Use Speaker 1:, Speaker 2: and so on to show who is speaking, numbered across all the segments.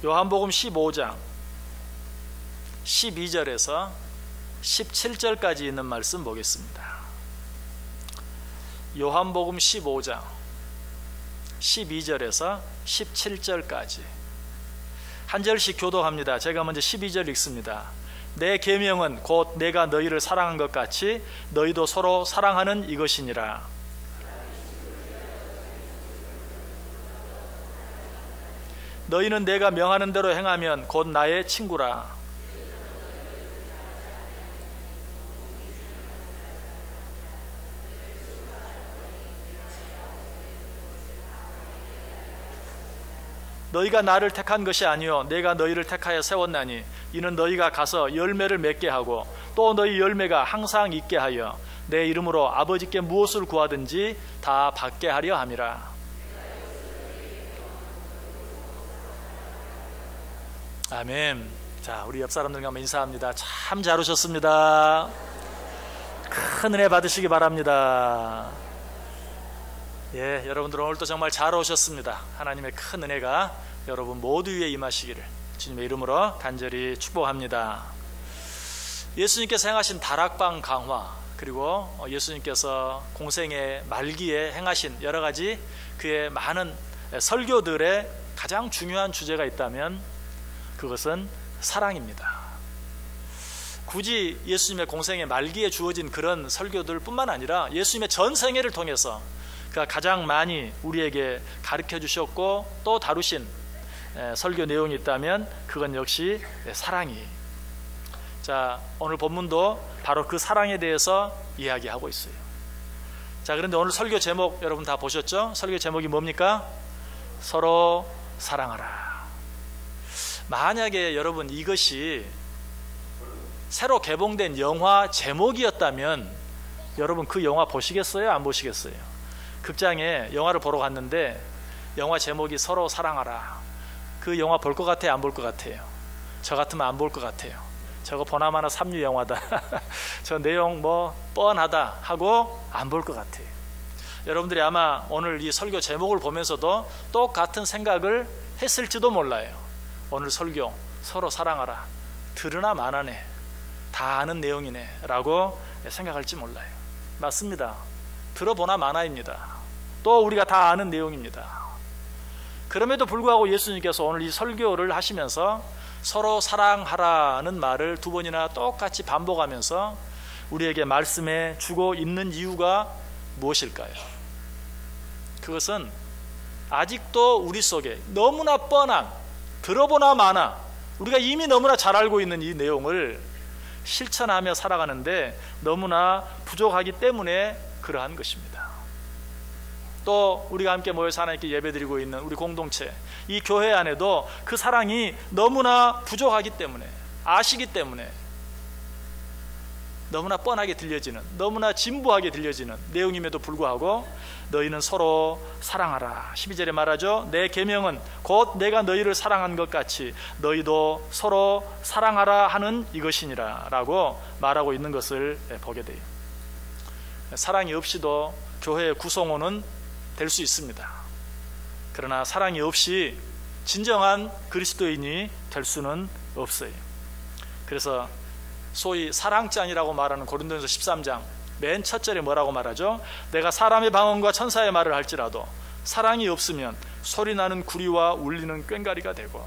Speaker 1: 요한복음 15장 12절에서 17절까지 있는 말씀 보겠습니다. 요한복음 15장 12절에서 17절까지 한 절씩 교독합니다. 제가 먼저 12절 읽습니다. 내 계명은 곧 내가 너희를 사랑한 것 같이 너희도 서로 사랑하는 이것이니라. 너희는 내가 명하는 대로 행하면 곧 나의 친구라. 너희가 나를 택한 것이 아니요 내가 너희를 택하여 세웠나니 이는 너희가 가서 열매를 맺게 하고 또 너희 열매가 항상 있게 하여 내 이름으로 아버지께 무엇을 구하든지 다 받게 하려 함이라. 아멘. 자, 우리 옆 사람들과 한번 인사합니다. 참 잘 오셨습니다. 큰 은혜 받으시기 바랍니다. 예, 여러분들 오늘도 정말 잘 오셨습니다. 하나님의 큰 은혜가 여러분 모두 위에 임하시기를 주님의 이름으로 간절히 축복합니다. 예수님께서 행하신 다락방 강화, 그리고 예수님께서 공생의 말기에 행하신 여러 가지 그의 많은 설교들의 가장 중요한 주제가 있다면 그것은 사랑입니다. 굳이 예수님의 공생의 말기에 주어진 그런 설교들 뿐만 아니라 예수님의 전 생애를 통해서 그가 가장 많이 우리에게 가르쳐 주셨고 또 다루신 설교 내용이 있다면 그건 역시 사랑이. 자, 오늘 본문도 바로 그 사랑에 대해서 이야기하고 있어요. 자, 그런데 오늘 설교 제목 여러분 다 보셨죠? 설교 제목이 뭡니까? 서로 사랑하라. 만약에 여러분 이것이 새로 개봉된 영화 제목이었다면 여러분 그 영화 보시겠어요? 안 보시겠어요? 극장에 영화를 보러 갔는데 영화 제목이 서로 사랑하라. 그 영화 볼 것 같아요? 안 볼 것 같아요? 저 같으면 안 볼 것 같아요. 저거 보나마나 삼류 영화다. 저 내용 뭐 뻔하다 하고 안 볼 것 같아요. 여러분들이 아마 오늘 이 설교 제목을 보면서도 똑같은 생각을 했을지도 몰라요. 오늘 설교 서로 사랑하라. 들으나 마나네. 다 아는 내용이네 라고 생각할지 몰라요. 맞습니다. 들어보나 마나입니다. 또 우리가 다 아는 내용입니다. 그럼에도 불구하고 예수님께서 오늘 이 설교를 하시면서 서로 사랑하라는 말을 두 번이나 똑같이 반복하면서 우리에게 말씀해 주고 있는 이유가 무엇일까요? 그것은 아직도 우리 속에 너무나 뻔한 들어보나 마나 우리가 이미 너무나 잘 알고 있는 이 내용을 실천하며 살아가는데 너무나 부족하기 때문에 그러한 것입니다. 또 우리가 함께 모여서 하나님께 예배드리고 있는 우리 공동체, 이 교회 안에도 그 사랑이 너무나 부족하기 때문에, 아시기 때문에 너무나 뻔하게 들려지는, 너무나 진부하게 들려지는 내용임에도 불구하고 너희는 서로 사랑하라. 12절에 말하죠. 내 계명은 곧 내가 너희를 사랑한 것 같이 너희도 서로 사랑하라 하는 이것이니라 라고 말하고 있는 것을 보게 돼요. 사랑이 없이도 교회의 구성원은 될 수 있습니다. 그러나 사랑이 없이 진정한 그리스도인이 될 수는 없어요. 그래서 소위 사랑장이라고 말하는 고린도전서 13장 맨 첫 절에 뭐라고 말하죠? 내가 사람의 방언과 천사의 말을 할지라도 사랑이 없으면 소리나는 구리와 울리는 꽹과리가 되고,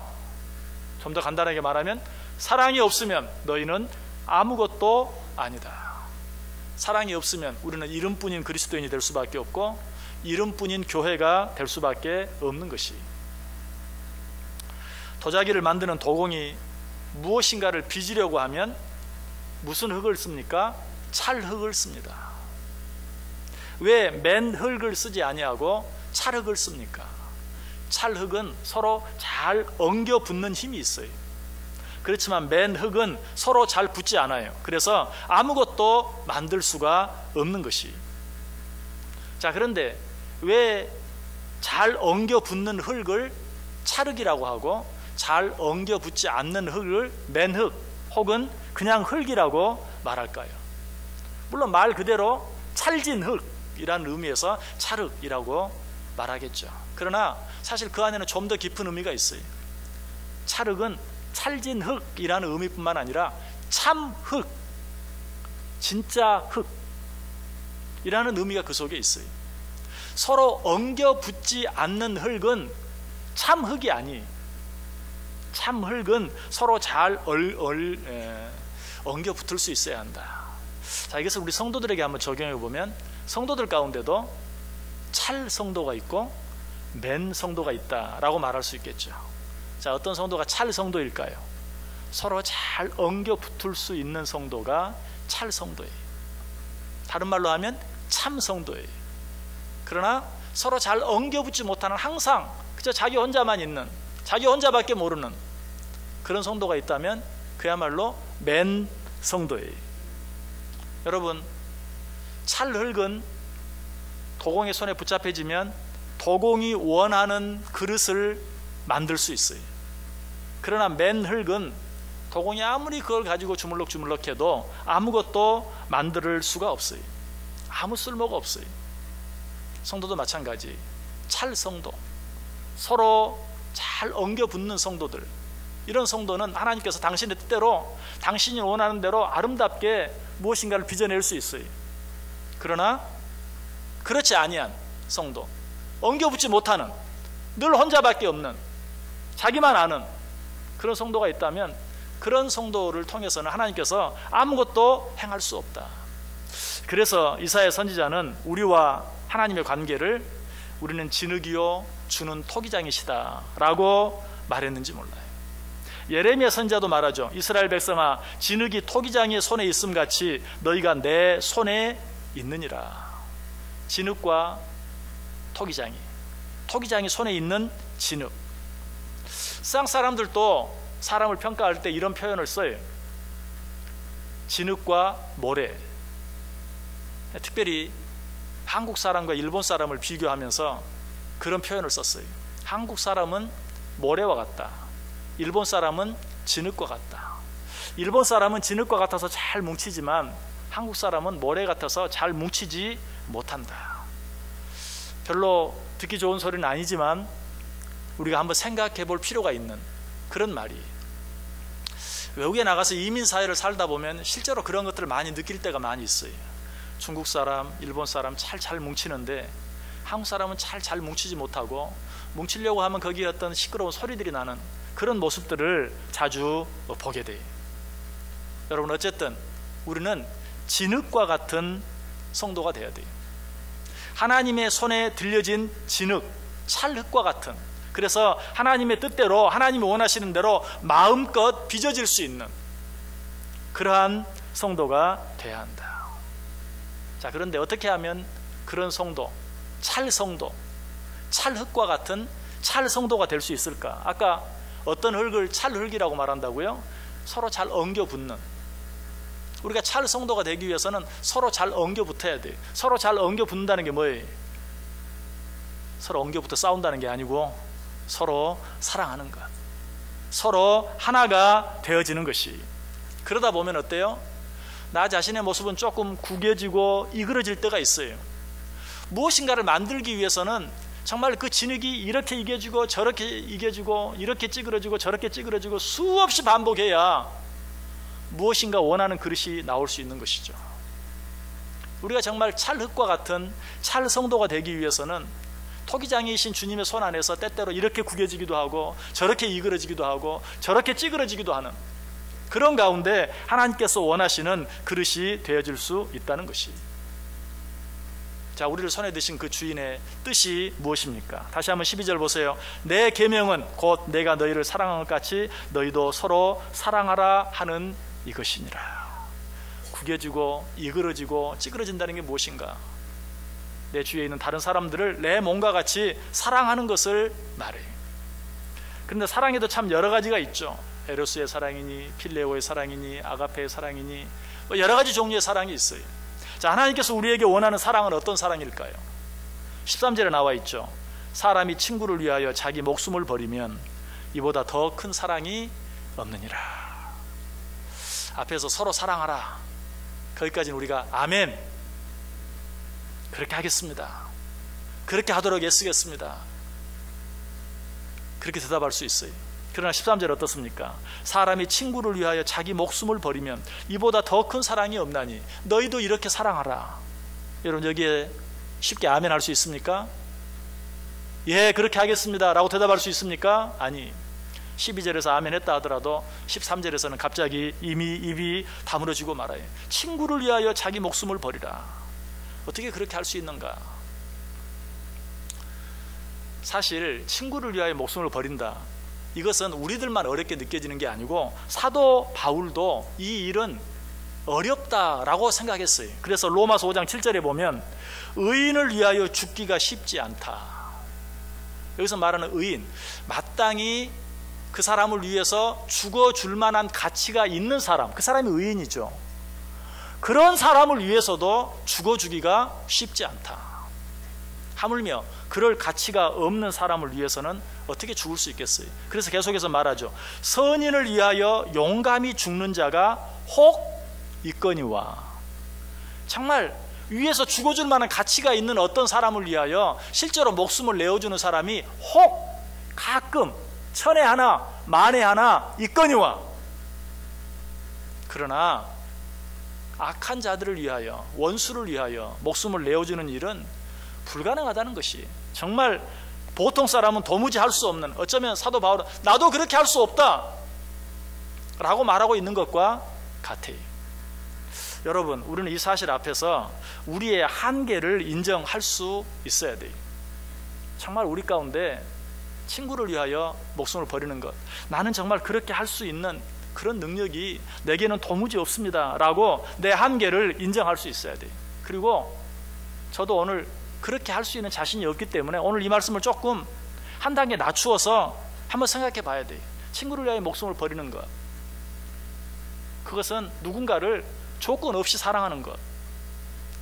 Speaker 1: 좀 더 간단하게 말하면 사랑이 없으면 너희는 아무것도 아니다. 사랑이 없으면 우리는 이름뿐인 그리스도인이 될 수밖에 없고 이름뿐인 교회가 될 수밖에 없는 것이. 도자기를 만드는 도공이 무엇인가를 빚으려고 하면 무슨 흙을 씁니까? 찰흙을 씁니다. 왜 맨흙을 쓰지 아니하고 찰흙을 씁니까? 찰흙은 서로 잘 엉겨 붙는 힘이 있어요. 그렇지만 맨흙은 서로 잘 붙지 않아요. 그래서 아무것도 만들 수가 없는 것이. 자, 그런데 왜 잘 엉겨 붙는 흙을 찰흙이라고 하고 잘 엉겨 붙지 않는 흙을 맨흙 혹은 그냥 흙이라고 말할까요? 물론 말 그대로 찰진 흙이라는 의미에서 찰흙이라고 말하겠죠. 그러나 사실 그 안에는 좀 더 깊은 의미가 있어요. 찰흙은 찰진 흙이라는 의미뿐만 아니라 참흙, 진짜 흙이라는 의미가 그 속에 있어요. 서로 엉겨 붙지 않는 흙은 참흙이 아니. 참흙은 서로 잘 엉겨 붙을 수 있어야 한다. 자, 이것을 우리 성도들에게 한번 적용해 보면 성도들 가운데도 찰 성도가 있고 맨 성도가 있다라고 말할 수 있겠죠. 자, 어떤 성도가 찰 성도일까요? 서로 잘 엉겨 붙을 수 있는 성도가 찰 성도예요. 다른 말로 하면 참 성도예요. 그러나 서로 잘 엉겨 붙지 못하는, 항상 그저 자기 혼자만 있는, 자기 혼자밖에 모르는 그런 성도가 있다면 그야말로 맨 성도예요. 여러분, 찰흙은 도공의 손에 붙잡혀지면 도공이 원하는 그릇을 만들 수 있어요. 그러나 맨 흙은 도공이 아무리 그걸 가지고 주물럭주물럭해도 아무것도 만들 수가 없어요. 아무 쓸모가 없어요. 성도도 마찬가지. 찰 성도, 서로 잘 엉겨 붙는 성도들, 이런 성도는 하나님께서 당신의 뜻대로, 당신이 원하는 대로 아름답게 무엇인가를 빚어낼 수 있어요. 그러나 그렇지 아니한 성도, 엉겨 붙지 못하는, 늘 혼자밖에 없는, 자기만 아는 그런 성도가 있다면 그런 성도를 통해서는 하나님께서 아무것도 행할 수 없다. 그래서 이사야 선지자는 우리와 하나님의 관계를 우리는 진흙이요 주는 토기장이시다 라고 말했는지 몰라요. 예레미야 선지자도 말하죠. 이스라엘 백성아, 진흙이 토기장의 손에 있음 같이 너희가 내 손에 있느니라. 진흙과 토기장이 손에 있는 진흙. 세상 사람들도 사람을 평가할 때 이런 표현을 써요. 진흙과 모래. 특별히 한국 사람과 일본 사람을 비교하면서 그런 표현을 썼어요. 한국 사람은 모래와 같다. 일본 사람은 진흙과 같다. 일본 사람은 진흙과 같아서 잘 뭉치지만 한국 사람은 모래 같아서 잘 뭉치지 못한다. 별로 듣기 좋은 소리는 아니지만 우리가 한번 생각해 볼 필요가 있는 그런 말이에요. 외국에 나가서 이민 사회를 살다 보면 실제로 그런 것들을 많이 느낄 때가 많이 있어요. 중국 사람, 일본 사람 잘 뭉치는데 한국 사람은 잘 뭉치지 못하고, 뭉치려고 하면 거기에 어떤 시끄러운 소리들이 나는 그런 모습들을 자주 보게 돼요. 여러분, 어쨌든 우리는 진흙과 같은 성도가 되어야 돼요. 하나님의 손에 들려진 진흙, 찰흙과 같은, 그래서 하나님의 뜻대로, 하나님이 원하시는 대로 마음껏 빚어질 수 있는 그러한 성도가 돼야 한다. 자, 그런데 어떻게 하면 그런 성도, 찰성도, 찰흙과 같은 찰성도가 될 수 있을까? 아까 어떤 흙을 찰흙이라고 말한다고요? 서로 잘 엉겨 붙는. 우리가 찰성도가 되기 위해서는 서로 잘 엉겨 붙어야 돼요. 서로 잘 엉겨 붙는다는 게 뭐예요? 서로 엉겨 붙어 싸운다는 게 아니고 서로 사랑하는 것, 서로 하나가 되어지는 것이. 그러다 보면 어때요? 나 자신의 모습은 조금 구겨지고 이그러질 때가 있어요. 무엇인가를 만들기 위해서는 정말 그 진흙이 이렇게 이겨지고 저렇게 이겨지고, 이렇게 찌그러지고 저렇게 찌그러지고 수없이 반복해야 무엇인가 원하는 그릇이 나올 수 있는 것이죠. 우리가 정말 찰흙과 같은 찰성도가 되기 위해서는 토기장이신 주님의 손 안에서 때때로 이렇게 구겨지기도 하고 저렇게 이그러지기도 하고 저렇게 찌그러지기도 하는 그런 가운데 하나님께서 원하시는 그릇이 되어질 수 있다는 것이. 자, 우리를 손에 드신 그 주인의 뜻이 무엇입니까? 다시 한번 12절 보세요. 내 계명은 곧 내가 너희를 사랑한 것 같이 너희도 서로 사랑하라 하는 이것이니라. 구겨지고 이그러지고 찌그러진다는 게 무엇인가? 내 주위에 있는 다른 사람들을 내 몸과 같이 사랑하는 것을 말해. 그런데 사랑에도 참 여러 가지가 있죠. 에로스의 사랑이니 필레오의 사랑이니 아가페의 사랑이니 여러 가지 종류의 사랑이 있어요. 자, 하나님께서 우리에게 원하는 사랑은 어떤 사랑일까요? 13절에 나와 있죠. 사람이 친구를 위하여 자기 목숨을 버리면 이보다 더 큰 사랑이 없느니라. 앞에서 서로 사랑하라, 거기까지는 우리가 아멘, 그렇게 하겠습니다, 그렇게 하도록 애쓰겠습니다, 그렇게 대답할 수 있어요. 그러나 13절 어떻습니까? 사람이 친구를 위하여 자기 목숨을 버리면 이보다 더 큰 사랑이 없나니 너희도 이렇게 사랑하라. 여러분 여기에 쉽게 아멘 할 수 있습니까? 예, 그렇게 하겠습니다 라고 대답할 수 있습니까? 아니, 12절에서 아멘 했다 하더라도 13절에서는 갑자기 이미 입이 다물어지고 말아요. 친구를 위하여 자기 목숨을 버리라. 어떻게 그렇게 할 수 있는가? 사실 친구를 위하여 목숨을 버린다, 이것은 우리들만 어렵게 느껴지는 게 아니고 사도 바울도 이 일은 어렵다라고 생각했어요. 그래서 로마서 5장 7절에 보면 의인을 위하여 죽기가 쉽지 않다. 여기서 말하는 의인, 마땅히 그 사람을 위해서 죽어줄 만한 가치가 있는 사람, 그 사람이 의인이죠. 그런 사람을 위해서도 죽어주기가 쉽지 않다. 하물며 그럴 가치가 없는 사람을 위해서는 어떻게 죽을 수 있겠어요? 그래서 계속해서 말하죠. 선인을 위하여 용감히 죽는 자가 혹 있거니와. 정말 위에서 죽어줄 만한 가치가 있는 어떤 사람을 위하여 실제로 목숨을 내어주는 사람이 혹 가끔 천에 하나 만에 하나 있거니와. 그러나 악한 자들을 위하여, 원수를 위하여 목숨을 내어주는 일은 불가능하다는 것이, 정말 보통 사람은 도무지 할 수 없는, 어쩌면 사도 바울은 나도 그렇게 할 수 없다 라고 말하고 있는 것과 같아요. 여러분, 우리는 이 사실 앞에서 우리의 한계를 인정할 수 있어야 돼요. 정말 우리 가운데 친구를 위하여 목숨을 버리는 것, 나는 정말 그렇게 할 수 있는 그런 능력이 내게는 도무지 없습니다 라고 내 한계를 인정할 수 있어야 돼요. 그리고 저도 오늘 그렇게 할 수 있는 자신이 없기 때문에 오늘 이 말씀을 조금 한 단계 낮추어서 한번 생각해 봐야 돼요. 친구를 위하여 목숨을 버리는 것, 그것은 누군가를 조건 없이 사랑하는 것,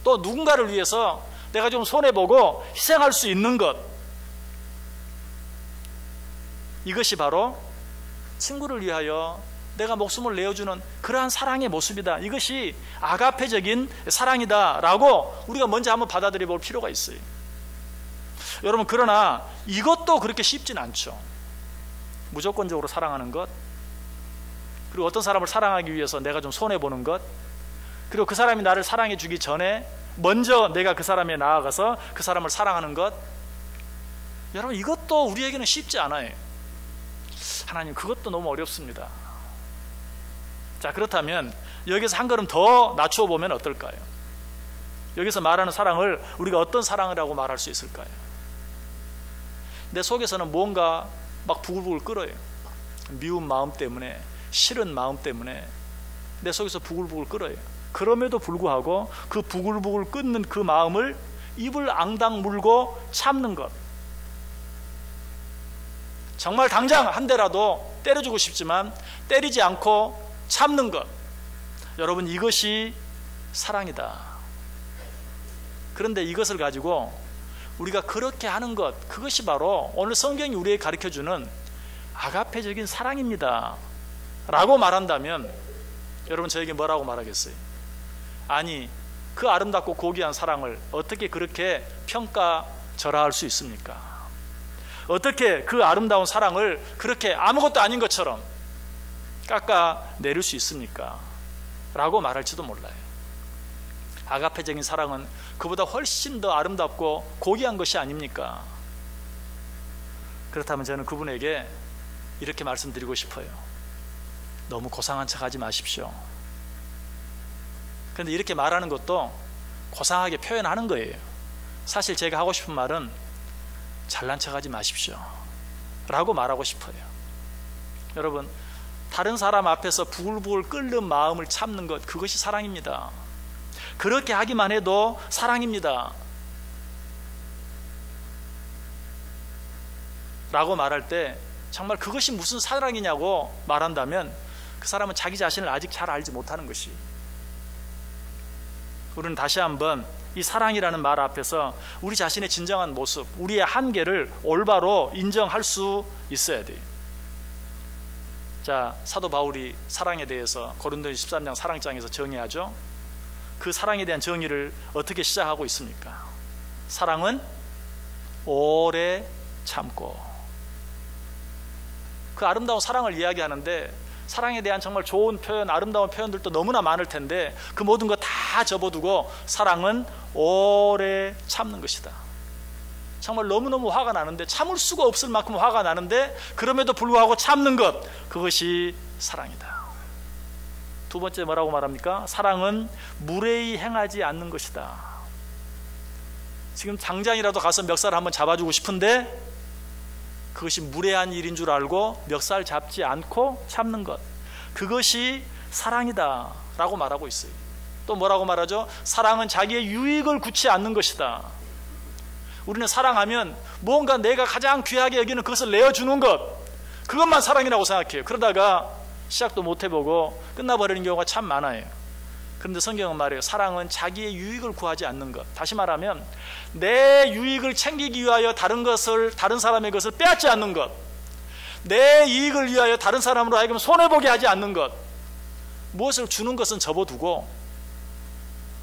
Speaker 1: 또 누군가를 위해서 내가 좀 손해보고 희생할 수 있는 것, 이것이 바로 친구를 위하여 내가 목숨을 내어주는 그러한 사랑의 모습이다. 이것이 아가페적인 사랑이다 라고 우리가 먼저 한번 받아들여 볼 필요가 있어요. 여러분, 그러나 이것도 그렇게 쉽진 않죠. 무조건적으로 사랑하는 것, 그리고 어떤 사람을 사랑하기 위해서 내가 좀 손해보는 것, 그리고 그 사람이 나를 사랑해 주기 전에 먼저 내가 그 사람에 나아가서 그 사람을 사랑하는 것, 여러분 이것도 우리에게는 쉽지 않아요. 하나님, 그것도 너무 어렵습니다. 자, 그렇다면 여기서 한 걸음 더 낮추어 보면 어떨까요? 여기서 말하는 사랑을 우리가 어떤 사랑이라고 말할 수 있을까요? 내 속에서는 뭔가 막 부글부글 끓어요. 미운 마음 때문에, 싫은 마음 때문에 내 속에서 부글부글 끓어요. 그럼에도 불구하고 그 부글부글 끓는 그 마음을 입을 앙당 물고 참는 것, 정말 당장 한 대라도 때려주고 싶지만 때리지 않고 참는 것, 여러분 이것이 사랑이다. 그런데 이것을 가지고 우리가 그렇게 하는 것, 그것이 바로 오늘 성경이 우리에게 가르쳐주는 아가페적인 사랑입니다 라고 말한다면 여러분 저에게 뭐라고 말하겠어요? 아니, 그 아름답고 고귀한 사랑을 어떻게 그렇게 평가절하할 수 있습니까? 어떻게 그 아름다운 사랑을 그렇게 아무것도 아닌 것처럼 깎아내릴 수 있습니까? 라고 말할지도 몰라요. 아가페적인 사랑은 그보다 훨씬 더 아름답고 고귀한 것이 아닙니까? 그렇다면 저는 그분에게 이렇게 말씀드리고 싶어요. 너무 고상한 척하지 마십시오. 그런데 이렇게 말하는 것도 고상하게 표현하는 거예요. 사실 제가 하고 싶은 말은 잘난 척하지 마십시오 라고 말하고 싶어요. 여러분, 다른 사람 앞에서 부글부글 끓는 마음을 참는 것, 그것이 사랑입니다. 그렇게 하기만 해도 사랑입니다 라고 말할 때 정말 그것이 무슨 사랑이냐고 말한다면 그 사람은 자기 자신을 아직 잘 알지 못하는 것이. 우리는 다시 한번 이 사랑이라는 말 앞에서 우리 자신의 진정한 모습, 우리의 한계를 올바로 인정할 수 있어야 돼요. 자, 사도 바울이 사랑에 대해서 고린도전서 13장 사랑장에서 정의하죠. 그 사랑에 대한 정의를 어떻게 시작하고 있습니까? 사랑은 오래 참고. 그 그 아름다운 사랑을 이야기하는데 사랑에 대한 정말 좋은 표현, 아름다운 표현들도 너무나 많을 텐데 그 모든 거 다 접어두고 사랑은 오래 참는 것이다. 정말 너무너무 화가 나는데 참을 수가 없을 만큼 화가 나는데 그럼에도 불구하고 참는 것, 그것이 사랑이다. 두 번째 뭐라고 말합니까? 사랑은 무례히 행하지 않는 것이다. 지금 당장이라도 가서 멱살을 한번 잡아주고 싶은데 그것이 무례한 일인 줄 알고 멱살 잡지 않고 참는 것, 그것이 사랑이다 라고 말하고 있어요. 또 뭐라고 말하죠? 사랑은 자기의 유익을 굳지 않는 것이다. 우리는 사랑하면 무언가 내가 가장 귀하게 여기는 그것을 내어주는 것, 그것만 사랑이라고 생각해요. 그러다가 시작도 못 해보고 끝나버리는 경우가 참 많아요. 그런데 성경은 말해요. 사랑은 자기의 유익을 구하지 않는 것. 다시 말하면 내 유익을 챙기기 위하여 다른 사람의 것을 빼앗지 않는 것, 내 이익을 위하여 다른 사람으로 하여금 손해보게 하지 않는 것, 무엇을 주는 것은 접어두고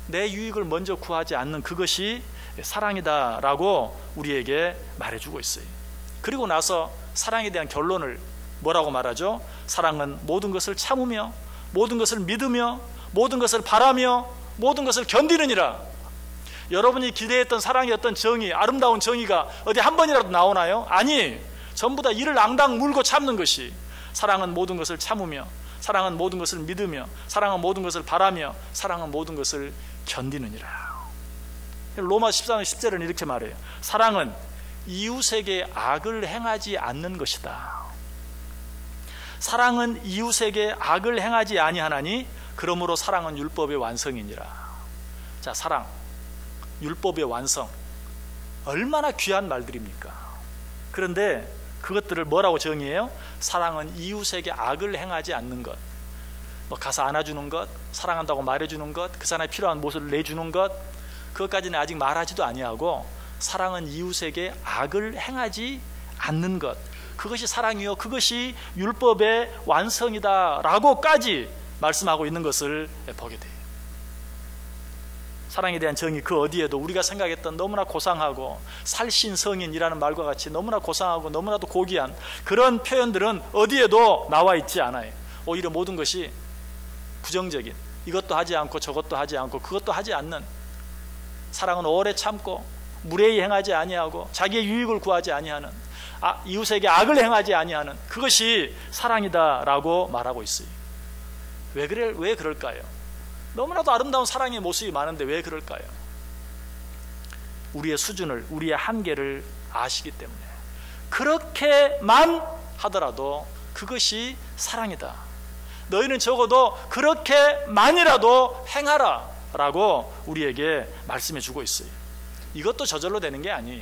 Speaker 1: 내 유익을 먼저 구하지 않는 그것이 사랑이다 라고 우리에게 말해주고 있어요. 그리고 나서 사랑에 대한 결론을 뭐라고 말하죠? 사랑은 모든 것을 참으며 모든 것을 믿으며 모든 것을 바라며 모든 것을 견디느니라. 여러분이 기대했던 사랑의 어떤 정의, 아름다운 정의가 어디 한 번이라도 나오나요? 아니, 전부 다 이를 앙당 물고 참는 것이, 사랑은 모든 것을 참으며 사랑은 모든 것을 믿으며 사랑은 모든 것을 바라며 사랑은 모든 것을 견디느니라. 로마 14장 10절은 이렇게 말해요. 사랑은 이웃에게 악을 행하지 않는 것이다. 사랑은 이웃에게 악을 행하지 아니하나니 그러므로 사랑은 율법의 완성이니라. 자, 사랑, 율법의 완성, 얼마나 귀한 말들입니까? 그런데 그것들을 뭐라고 정의해요? 사랑은 이웃에게 악을 행하지 않는 것, 뭐 가서 안아주는 것, 사랑한다고 말해주는 것, 그 사람이 필요한 모습을 내주는 것, 그것까지는 아직 말하지도 아니하고 사랑은 이웃에게 악을 행하지 않는 것, 그것이 사랑이요 그것이 율법의 완성이다 라고까지 말씀하고 있는 것을 보게 돼요. 사랑에 대한 정의 그 어디에도 우리가 생각했던 너무나 고상하고 살신성인이라는 말과 같이 너무나 고상하고 너무나도 고귀한 그런 표현들은 어디에도 나와 있지 않아요. 오히려 모든 것이 부정적인, 이것도 하지 않고 저것도 하지 않고 그것도 하지 않는, 사랑은 오래 참고 무례히 행하지 아니하고 자기의 유익을 구하지 아니하는, 이웃에게 악을 행하지 아니하는 그것이 사랑이다 라고 말하고 있어요. 왜 그럴까요? 너무나도 아름다운 사랑의 모습이 많은데 왜 그럴까요? 우리의 수준을, 우리의 한계를 아시기 때문에. 그렇게만 하더라도 그것이 사랑이다. 너희는 적어도 그렇게만이라도 행하라 라고 우리에게 말씀해 주고 있어요. 이것도 저절로 되는 게 아니,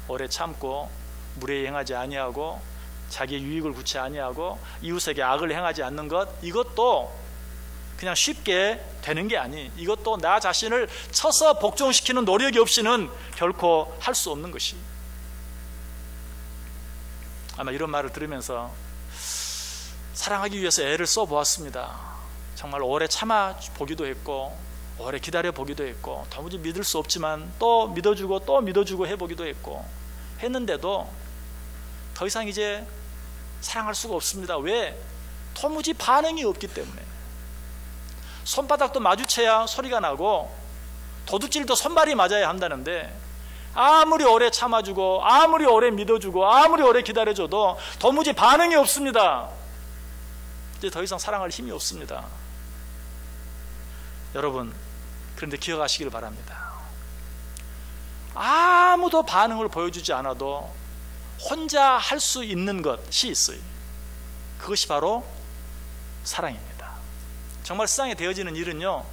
Speaker 1: 오래 참고 무례히 행하지 아니하고 자기의 유익을 구치 아니하고 이웃에게 악을 행하지 않는 것, 이것도 그냥 쉽게 되는 게 아니, 이것도 나 자신을 쳐서 복종시키는 노력이 없이는 결코 할 수 없는 것이. 아마 이런 말을 들으면서 사랑하기 위해서 애를 써보았습니다. 정말 오래 참아 보기도 했고 오래 기다려 보기도 했고 도무지 믿을 수 없지만 또 믿어주고 또 믿어주고 해보기도 했는데도 더 이상 이제 사랑할 수가 없습니다. 왜? 도무지 반응이 없기 때문에. 손바닥도 마주쳐야 소리가 나고 도둑질도 손발이 맞아야 한다는데 아무리 오래 참아주고 아무리 오래 믿어주고 아무리 오래 기다려줘도 도무지 반응이 없습니다. 이제 더 이상 사랑할 힘이 없습니다. 여러분, 그런데 기억하시길 바랍니다. 아무도 반응을 보여주지 않아도 혼자 할 수 있는 것이 있어요. 그것이 바로 사랑입니다. 정말 세상에 되어지는 일은요,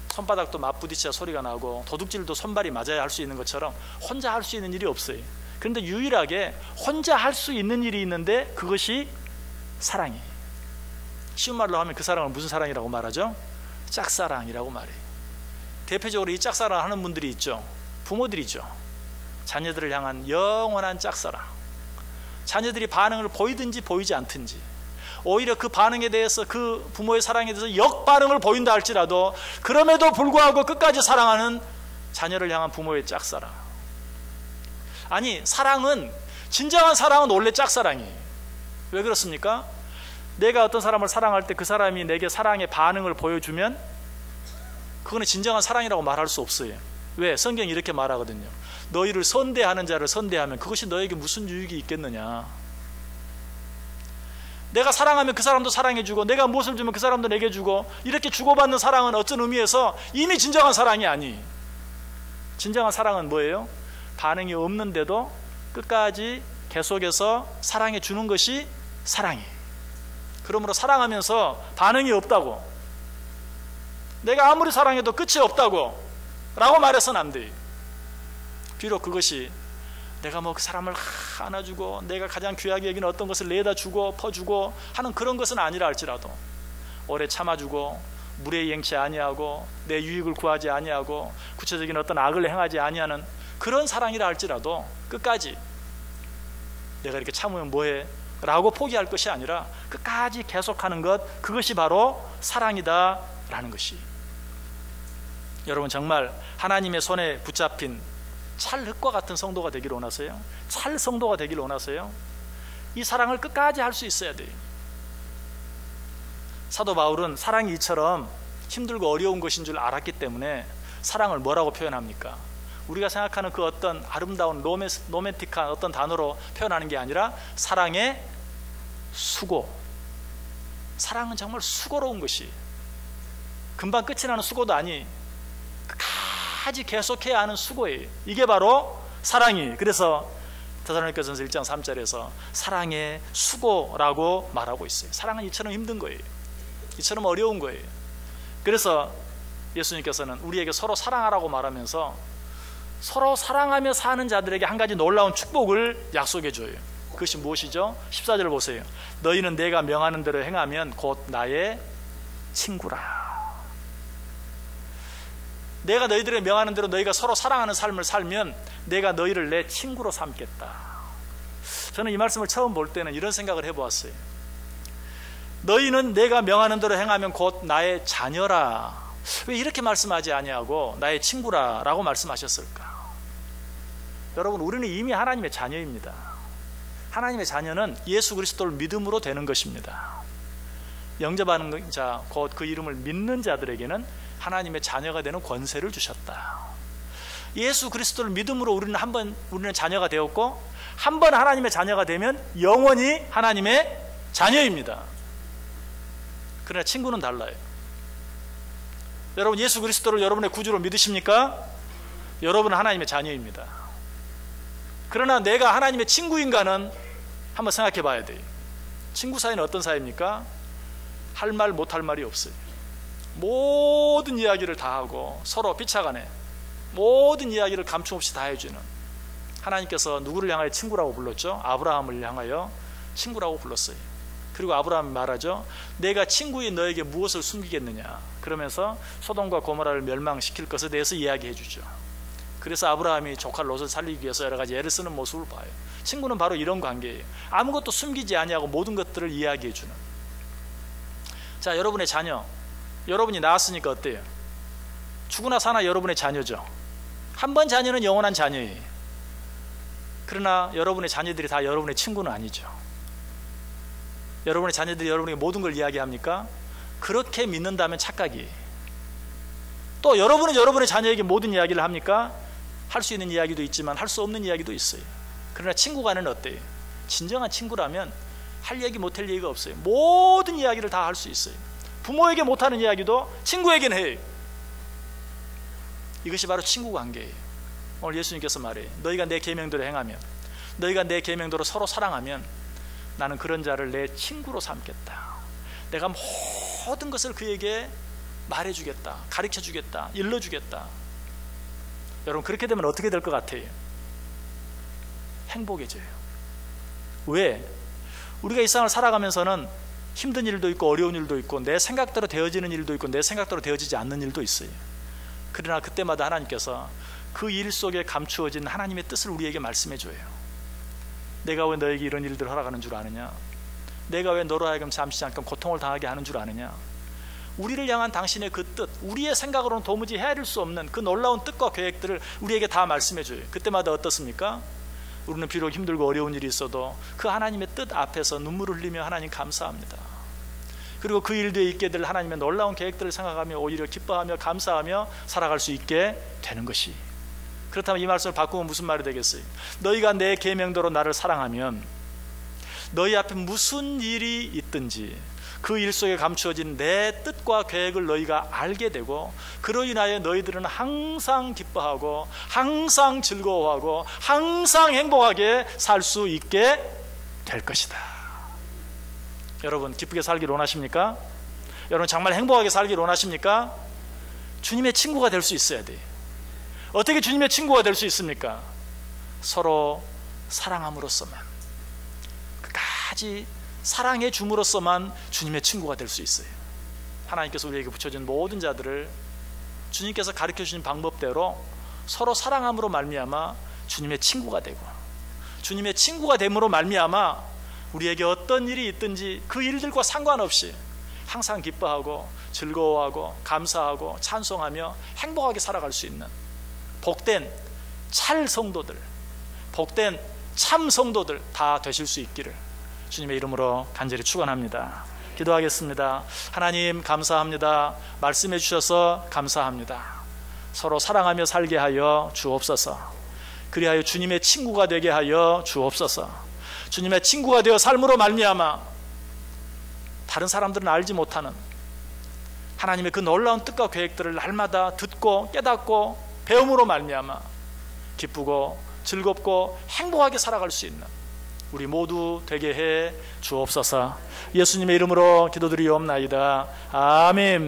Speaker 1: 손바닥도 맞부딪혀야 소리가 나고 도둑질도 손발이 맞아야 할 수 있는 것처럼 혼자 할 수 있는 일이 없어요. 그런데 유일하게 혼자 할 수 있는 일이 있는데 그것이 사랑이에요. 쉬운 말로 하면 그 사랑을 무슨 사랑이라고 말하죠? 짝사랑이라고 말해요. 대표적으로 이 짝사랑 하는 분들이 있죠. 부모들이죠. 자녀들을 향한 영원한 짝사랑. 자녀들이 반응을 보이든지 보이지 않든지, 오히려 그 반응에 대해서, 그 부모의 사랑에 대해서 역반응을 보인다 할지라도 그럼에도 불구하고 끝까지 사랑하는 자녀를 향한 부모의 왜 그렇습니까? 내가 어떤 사람을 사랑할 때 그 사람이 내게 사랑의 반응을 보여주면 그거는 진정한 사랑이라고 말할 수 없어요. 왜? 성경이 이렇게 말하거든요. 너희를 선대하는 자를 선대하면 그것이 너에게 무슨 유익이 있겠느냐. 내가 사랑하면 그 사람도 사랑해주고, 내가 무엇을 주면 그 사람도 내게 주고, 이렇게 주고받는 사랑은 어떤 의미에서 이미 진정한 사랑이 아니. 진정한 사랑은 뭐예요? 반응이 없는데도 끝까지 계속해서 사랑해 주는 것이 사랑이에요. 그러므로 사랑하면서 반응이 없다고, 내가 아무리 사랑해도 끝이 없다고 라고 말해서는 안 돼요. 비록 그것이 내가 뭐 그 사람을 안아주고 내가 가장 귀하게 여기는 어떤 것을 내다 주고 퍼주고 하는 그런 것은 아니라 할지라도, 오래 참아주고 무례행치 아니하고 내 유익을 구하지 아니하고 구체적인 어떤 악을 행하지 아니하는 그런 사랑이라 할지라도 끝까지 내가 이렇게 참으면 뭐해? 라고 포기할 것이 아니라 끝까지 계속하는 것, 그것이 바로 사랑이다 라는 것이. 여러분, 정말 하나님의 손에 붙잡힌 찰흙과 같은 성도가 되기를 원하세요? 찰 성도가 되기를 원하세요? 이 사랑을 끝까지 할 수 있어야 돼요. 사도 바울은 사랑이 이처럼 힘들고 어려운 것인 줄 알았기 때문에 사랑을 뭐라고 표현합니까? 우리가 생각하는 그 어떤 아름다운 로맨틱한 어떤 단어로 표현하는 게 아니라 사랑의 수고. 사랑은 정말 수고로운 것이, 금방 끝이 나는 수고도 아니, 끝까지 계속해야 하는 수고예요. 이게 바로 사랑이. 그래서 데살로니가전서 1장 3절에서 사랑의 수고라고 말하고 있어요. 사랑은 이처럼 힘든 거예요. 이처럼 어려운 거예요. 그래서 예수님께서는 우리에게 서로 사랑하라고 말하면서 서로 사랑하며 사는 자들에게 한 가지 놀라운 축복을 약속해 줘요. 그것이 무엇이죠? 14절 보세요. 너희는 내가 명하는 대로 행하면 곧 나의 친구라. 내가 너희들의 명하는 대로 너희가 서로 사랑하는 삶을 살면 내가 너희를 내 친구로 삼겠다. 저는 이 말씀을 처음 볼 때는 이런 생각을 해보았어요. 너희는 내가 명하는 대로 행하면 곧 나의 자녀라. 왜 이렇게 말씀하지 아니하고 나의 친구라 라고 말씀하셨을까? 여러분, 우리는 이미 하나님의 자녀입니다. 하나님의 자녀는 예수 그리스도를 믿음으로 되는 것입니다. 영접하는 자, 곧 그 이름을 믿는 자들에게는 하나님의 자녀가 되는 권세를 주셨다. 예수 그리스도를 믿음으로 우리는 자녀가 되었고, 한 번 하나님의 자녀가 되면 영원히 하나님의 자녀입니다. 그러나 친구는 달라요. 여러분, 예수 그리스도를 여러분의 구주로 믿으십니까? 여러분은 하나님의 자녀입니다. 그러나 내가 하나님의 친구인가는 한번 생각해 봐야 돼요. 친구 사이는 어떤 사이입니까? 할 말 못할 말이 없어요. 모든 이야기를 다 하고 서로 삐쳐가네. 모든 이야기를 감춤없이 다 해주는. 하나님께서 누구를 향하여 친구라고 불렀죠? 아브라함을 향하여 친구라고 불렀어요. 그리고 아브라함이 말하죠. 내가 친구인 너에게 무엇을 숨기겠느냐. 그러면서 소돔과 고모라를 멸망시킬 것에 대해서 이야기해 주죠. 그래서 아브라함이 조카 롯을 살리기 위해서 여러 가지 애를 쓰는 모습을 봐요. 친구는 바로 이런 관계예요. 아무것도 숨기지 아니하고 모든 것들을 이야기해 주는. 자, 여러분의 자녀, 여러분이 낳았으니까 어때요? 죽으나 사나 여러분의 자녀죠. 한 번 자녀는 영원한 자녀예요. 그러나 여러분의 자녀들이 다 여러분의 친구는 아니죠. 여러분의 자녀들이 여러분에게 모든 걸 이야기합니까? 그렇게 믿는다면 착각이에요. 또 여러분은 여러분의 자녀에게 모든 이야기를 합니까? 할 수 있는 이야기도 있지만 할 수 없는 이야기도 있어요. 그러나 친구간은 어때요? 진정한 친구라면 할 얘기 못할 얘기가 없어요. 모든 이야기를 다 할 수 있어요. 부모에게 못하는 이야기도 친구에게는 해요. 이것이 바로 친구 관계예요. 오늘 예수님께서 말해요. 너희가 내 계명대로 행하면, 너희가 내 계명대로 서로 사랑하면 나는 그런 자를 내 친구로 삼겠다. 내가 모든 것을 그에게 말해주겠다, 가르쳐주겠다, 일러주겠다. 여러분, 그렇게 되면 어떻게 될 것 같아요? 행복해져요. 왜? 우리가 이 세상을 살아가면서는 힘든 일도 있고 어려운 일도 있고 내 생각대로 되어지는 일도 있고 내 생각대로 되어지지 않는 일도 있어요. 그러나 그때마다 하나님께서 그 일 속에 감추어진 하나님의 뜻을 우리에게 말씀해 줘요. 내가 왜 너에게 이런 일들을 허락하는 줄 아느냐? 내가 왜 너로 하여금 잠시 잠깐 고통을 당하게 하는 줄 아느냐? 우리를 향한 당신의 그 뜻, 우리의 생각으로는 도무지 헤아릴 수 없는 그 놀라운 뜻과 계획들을 우리에게 다 말씀해 줘요. 그때마다 어떻습니까? 우리는 비록 힘들고 어려운 일이 있어도 그 하나님의 뜻 앞에서 눈물을 흘리며 하나님 감사합니다. 그리고 그 일 뒤에 있게 될 하나님의 놀라운 계획들을 생각하며 오히려 기뻐하며 감사하며 살아갈 수 있게 되는 것이, 그렇다면 이 말씀을 바꾸면 무슨 말이 되겠어요? 너희가 내 계명대로 나를 사랑하면 너희 앞에 무슨 일이 있든지 그 일 속에 감추어진 내 뜻과 계획을 너희가 알게 되고, 그로 인하여 너희들은 항상 기뻐하고 항상 즐거워하고 항상 행복하게 살 수 있게 될 것이다. 여러분, 기쁘게 살기를 원하십니까? 여러분, 정말 행복하게 살기를 원하십니까? 주님의 친구가 될 수 있어야 돼요. 어떻게 주님의 친구가 될 수 있습니까? 서로 사랑함으로써만, 끝까지 사랑해 줌으로써만 주님의 친구가 될 수 있어요. 하나님께서 우리에게 붙여준 모든 자들을 주님께서 가르쳐 주신 방법대로 서로 사랑함으로 말미암아 주님의 친구가 되고, 주님의 친구가 됨으로 말미암아 우리에게 어떤 일이 있든지 그 일들과 상관없이 항상 기뻐하고 즐거워하고 감사하고 찬송하며 행복하게 살아갈 수 있는 복된 찰 성도들, 복된 참 성도들 다 되실 수 있기를 주님의 이름으로 간절히 축원합니다. 기도하겠습니다. 하나님, 감사합니다. 말씀해 주셔서 감사합니다. 서로 사랑하며 살게 하여 주옵소서. 그리하여 주님의 친구가 되게 하여 주옵소서. 주님의 친구가 되어 삶으로 말미암아 다른 사람들은 알지 못하는 하나님의 그 놀라운 뜻과 계획들을 날마다 듣고 깨닫고 배움으로 말미암아 기쁘고 즐겁고 행복하게 살아갈 수 있는 우리 모두 되게 해 주옵소서. 예수님의 이름으로 기도드리옵나이다. 아멘.